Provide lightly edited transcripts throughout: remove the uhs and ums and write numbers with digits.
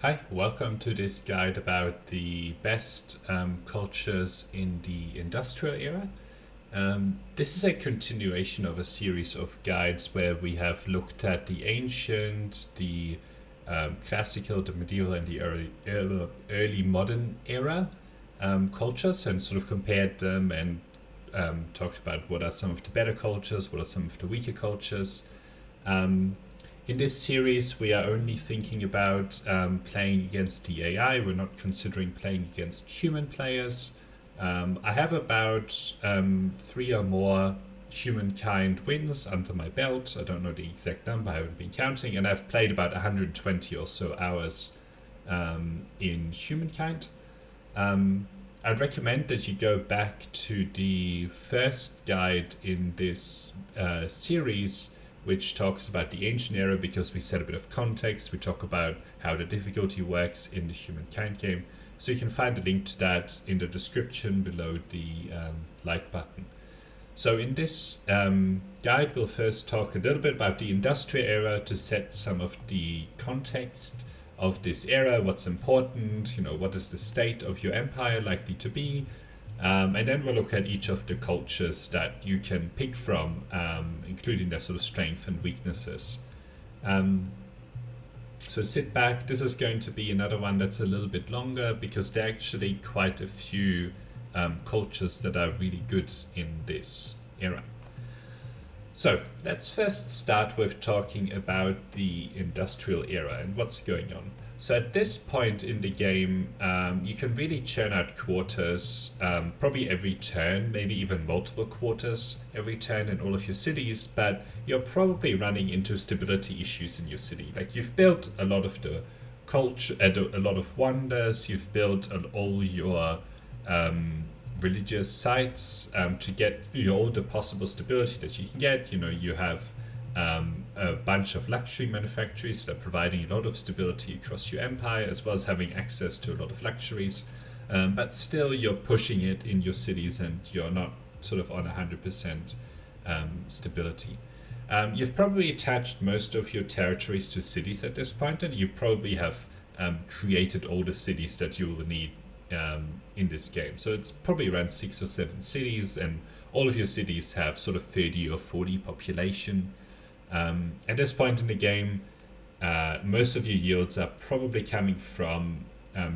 Hi, welcome to this guide about the best cultures in the industrial era. This is a continuation of a series of guides where we have looked at the ancient, the classical, the medieval, and the early modern era cultures and sort of compared them and talked about what are some of the better cultures, what are some of the weaker cultures. Um, in this series, we are only thinking about playing against the AI. We're not considering playing against human players. I have about three or more humankind wins under my belt. I don't know the exact number, I haven't been counting, and I've played about 120 or so hours in humankind. I'd recommend that you go back to the first guide in this series, which talks about the ancient era, because we set a bit of context. We talk about how the difficulty works in the humankind game. So you can find a link to that in the description below the like button. So in this guide, we'll first talk a little bit about the industrial era to set some of the context of this era, what's important, what is the state of your empire likely to be, and then we'll look at each of the cultures that you can pick from, including their sort of strengths and weaknesses. So sit back. This is going to be another one that's a little bit longer because there are actually quite a few cultures that are really good in this era. So let's first start with talking about the industrial era and what's going on. So at this point in the game, you can really churn out quarters probably every turn, maybe even multiple quarters every turn in all of your cities, but you're probably running into stability issues in your city. Like, you've built a lot of the culture, a lot of wonders, you've built all your religious sites to get all the possible stability that you can get. You have a bunch of luxury manufacturers that are providing a lot of stability across your empire, as well as having access to a lot of luxuries. But still, you're pushing it in your cities and you're not sort of on 100% stability. You've probably attached most of your territories to cities at this point, and you probably have created all the cities that you will need in this game. So it's probably around 6 or 7 cities, and all of your cities have sort of 30 or 40 population. At this point in the game, most of your yields are probably coming from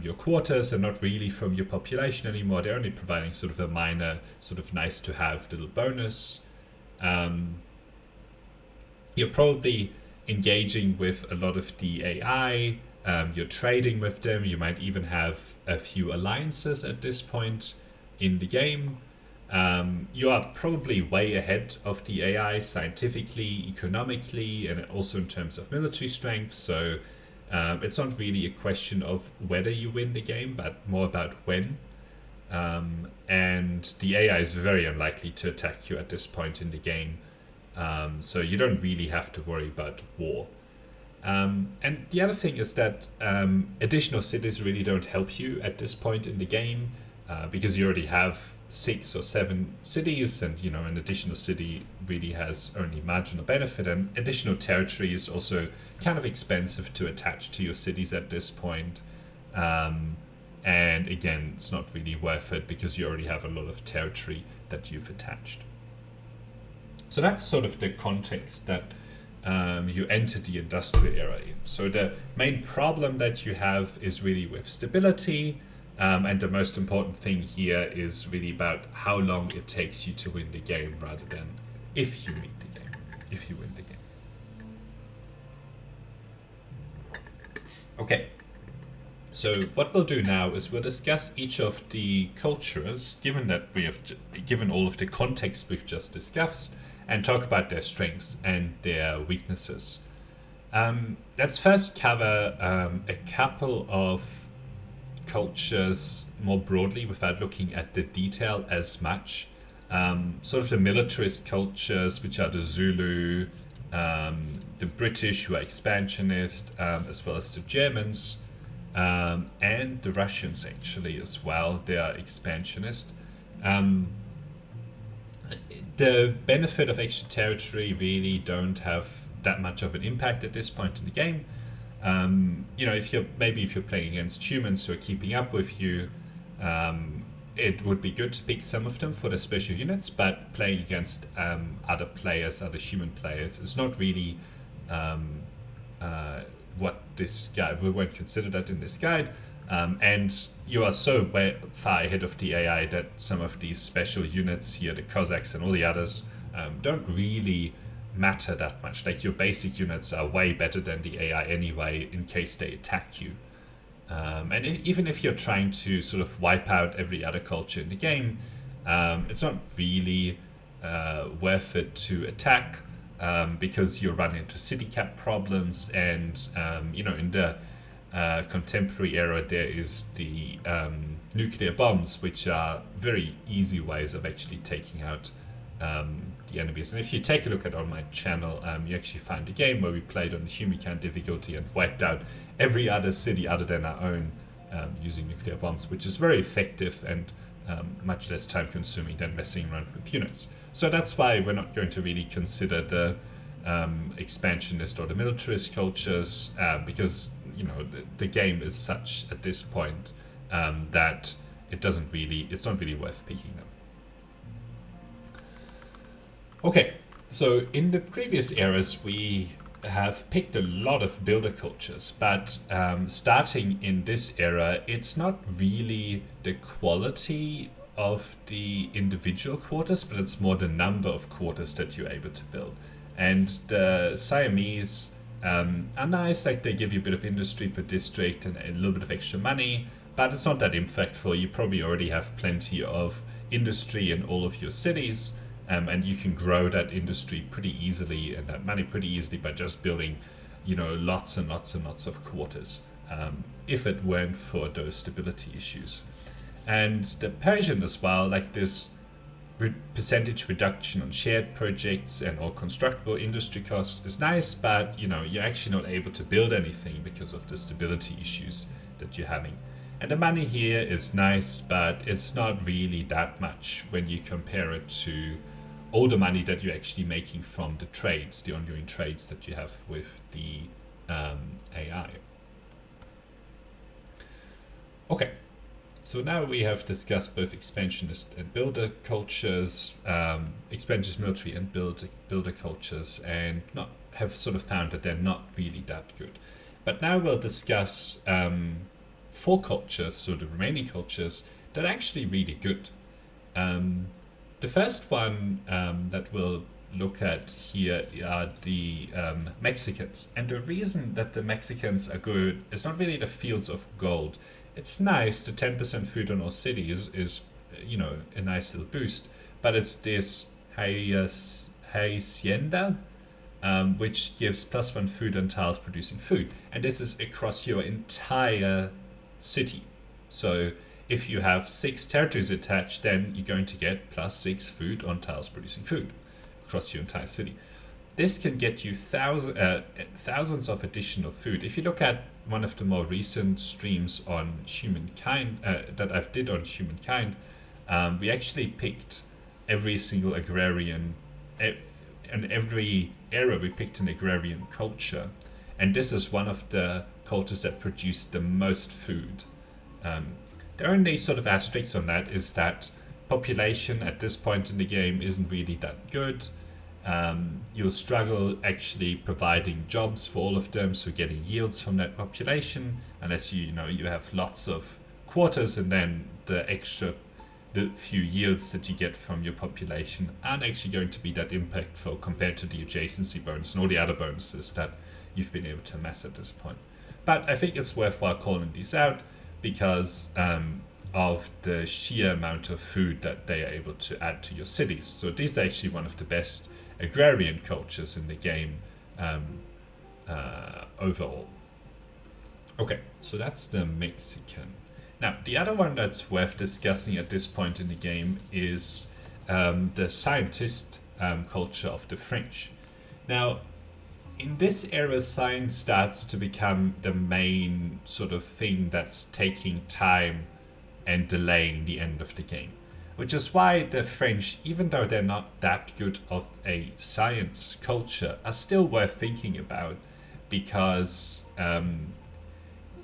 your quarters and not really from your population anymore. They're only providing sort of a minor, sort of nice to have little bonus. You're probably engaging with a lot of the AI. You're trading with them. You might even have a few alliances at this point in the game. You are probably way ahead of the AI scientifically, economically, and also in terms of military strength. So it's not really a question of whether you win the game, but more about when. And the AI is very unlikely to attack you at this point in the game. So you don't really have to worry about war. And the other thing is that additional cities really don't help you at this point in the game, because you already have 6 or 7 cities, and an additional city really has only marginal benefit, and additional territory is also kind of expensive to attach to your cities at this point. And again, it's not really worth it because you already have a lot of territory that you've attached. So that's sort of the context that you enter the industrial era in. So the main problem that you have is really with stability, and the most important thing here is really about how long it takes you to win the game, rather than if you win the game. If you win the game. Okay. So what we'll do now is we'll discuss each of the cultures, given that we have given all of the context we've just discussed, and talk about their strengths and their weaknesses. Let's first cover a couple of cultures more broadly without looking at the detail as much. Sort of the militarist cultures, which are the Zulu, the British, who are expansionist, as well as the Germans, and the Russians actually as well. They are expansionist. The benefit of extra territory really don't have that much of an impact at this point in the game. if you're playing against humans who are keeping up with you, it would be good to pick some of them for the special units, but playing against other human players, is not really what this guide, we won't consider that in this guide. And you are so far ahead of the AI that some of these special units here, the Cossacks and all the others, don't really matter that much. Like, your basic units are way better than the AI anyway, in case they attack you. And even if you're trying to sort of wipe out every other culture in the game, it's not really worth it to attack, because you run into city cap problems, and in the contemporary era there is the nuclear bombs, which are very easy ways of actually taking out the enemies. And if you take a look on my channel, you actually find a game where we played on the Humankind difficulty and wiped out every other city other than our own, using nuclear bombs, which is very effective and much less time consuming than messing around with units. So that's why we're not going to really consider the expansionist or the militarist cultures, because the game is such at this point that it's not really worth picking them. Okay, so in the previous eras we have picked a lot of builder cultures, but starting in this era, it's not really the quality of the individual quarters, but it's more the number of quarters that you're able to build. And the Siamese are nice, like they give you a bit of industry per district and a little bit of extra money, but it's not that impactful. You probably already have plenty of industry in all of your cities, and you can grow that industry pretty easily and that money pretty easily by just building, lots and lots and lots of quarters, if it weren't for those stability issues. And the Persian as well, like this percentage reduction on shared projects and or constructible industry costs is nice, but you're actually not able to build anything because of the stability issues that you're having. And the money here is nice, but it's not really that much when you compare it to all the money that you're actually making from the trades, the ongoing trades that you have with the AI. Okay, so now we have discussed both expansionist and builder cultures, expansionist military and builder cultures, and have sort of found that they're not really that good. But now we'll discuss 4 cultures, so the remaining cultures, that are actually really good. The first one that we'll look at here are the Mexicans. And the reason that the Mexicans are good is not really the fields of gold. It's nice, the 10% food on all cities is a nice little boost, but it's this hacienda, which gives +1 food on tiles producing food. And this is across your entire city. So if you have 6 territories attached, then you're going to get +6 food on tiles producing food across your entire city. This can get you thousands of additional food. If you look at one of the more recent streams on Humankind that I've did on Humankind, we actually picked every single agrarian, in every era we picked an agrarian culture, and this is one of the cultures that produced the most food. The only sort of asterisk on that is that population at this point in the game isn't really that good. You'll struggle actually providing jobs for all of them, so getting yields from that population, unless you have lots of quarters, and then the few yields that you get from your population aren't actually going to be that impactful compared to the adjacency bonus and all the other bonuses that you've been able to amass at this point. But I think it's worthwhile calling these out because of the sheer amount of food that they are able to add to your cities. So these are actually one of the best agrarian cultures in the game overall. Okay, so that's the Mexican. Now, the other one that's worth discussing at this point in the game is the scientist culture of the French. Now, in this era, science starts to become the main sort of thing that's taking time and delaying the end of the game. Which is why the French, even though they're not that good of a science culture, are still worth thinking about, because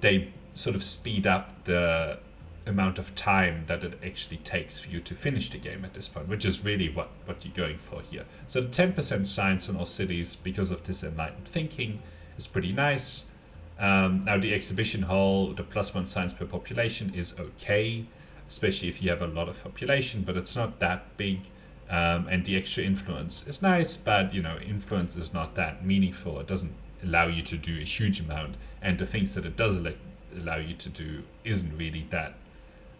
they sort of speed up the amount of time that it actually takes for you to finish the game at this point, which is really what you're going for here. So the 10% science in all cities, because of this enlightened thinking, is pretty nice. Now the exhibition hall, the +1 science per population is okay, especially if you have a lot of population, but it's not that big. And the extra influence is nice, but influence is not that meaningful. It doesn't allow you to do a huge amount, and the things that it does allow you to do isn't really that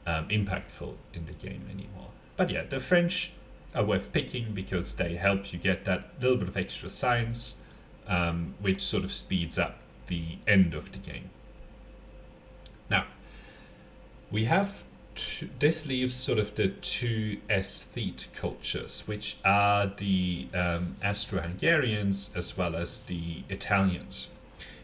impactful in the game anymore. But yeah, the French are worth picking because they help you get that little bit of extra science, which sort of speeds up the end of the game. Now, we have this leaves sort of the two aesthete cultures, which are the Austro-Hungarians as well as the Italians.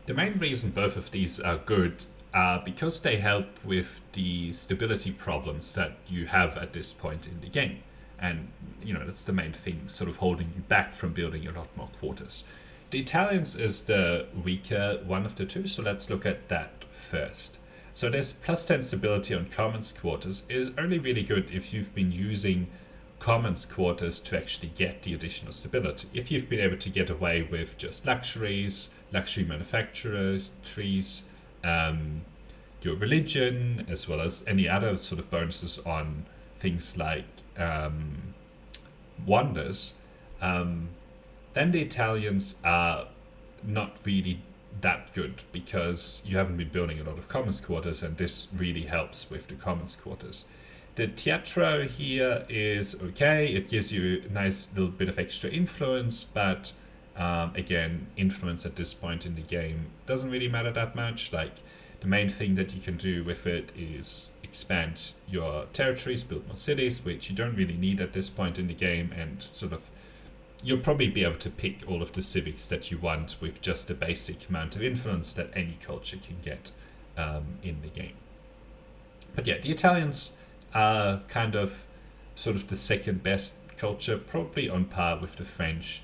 The main reason both of these are good are because they help with the stability problems that you have at this point in the game. And, that's the main thing sort of holding you back from building a lot more quarters. The Italians is the weaker one of the two, so let's look at that first. So this +10 stability on commons quarters is only really good if you've been using commons quarters to actually get the additional stability. If you've been able to get away with just luxuries, luxury manufacturers, trees, your religion, as well as any other sort of bonuses on things like wonders, then the Italians are not really that good because you haven't been building a lot of commons quarters, and this really helps with the commons quarters. The teatro here is okay. It gives you a nice little bit of extra influence, but again, influence at this point in the game doesn't really matter that much. Like, the main thing that you can do with it is expand your territories, build more cities, which you don't really need at this point in the game, and sort of you'll probably be able to pick all of the civics that you want with just the basic amount of influence that any culture can get in the game. But yeah, the Italians are kind of sort of the second best culture, probably on par with the French,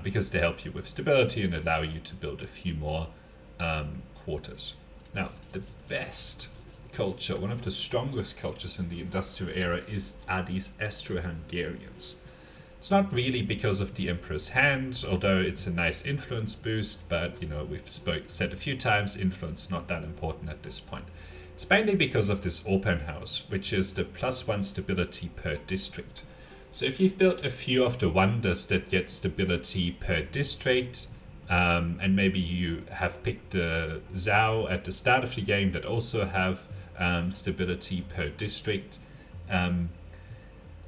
because they help you with stability and allow you to build a few more quarters. Now, the best culture, one of the strongest cultures in the industrial era are these Austro-Hungarians. It's not really because of the Emperor's Hand, although it's a nice influence boost, but we've said a few times, influence is not that important at this point. It's mainly because of this open house, which is the +1 stability per district. So if you've built a few of the wonders that get stability per district, and maybe you have picked the Zhao at the start of the game that also have stability per district,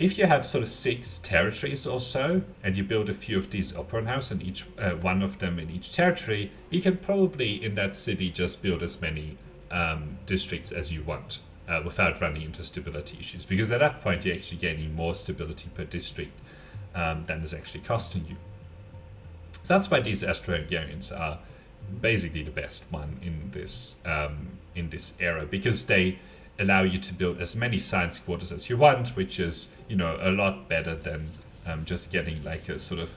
if you have sort of 6 territories or so, and you build a few of these open house and each one of them in each territory, you can probably in that city just build as many districts as you want without running into stability issues, because at that point you're actually gaining more stability per district than is actually costing you. So that's why these Austro-Hungarians are basically the best one in this era, because they allow you to build as many science quarters as you want, which is a lot better than just getting like a sort of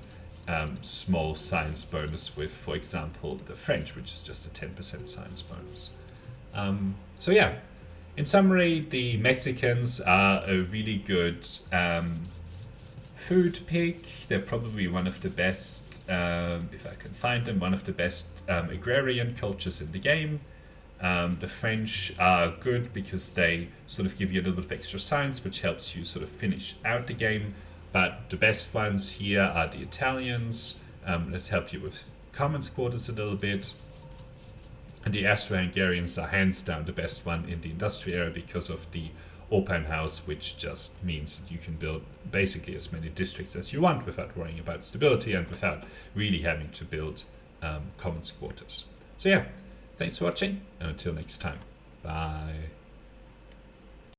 small science bonus with, for example, the French, which is just a 10% science bonus. So yeah, in summary, the Mexicans are a really good food pick. They're probably one of the best, if I can find them, one of the best agrarian cultures in the game. The French are good because they sort of give you a little bit of extra science, which helps you sort of finish out the game. But the best ones here are the Italians, that help you with commons quarters a little bit. And the Austro-Hungarians are hands down the best one in the industrial era because of the open house, which just means that you can build basically as many districts as you want without worrying about stability and without really having to build commons quarters. So yeah, thanks for watching, and until next time, bye.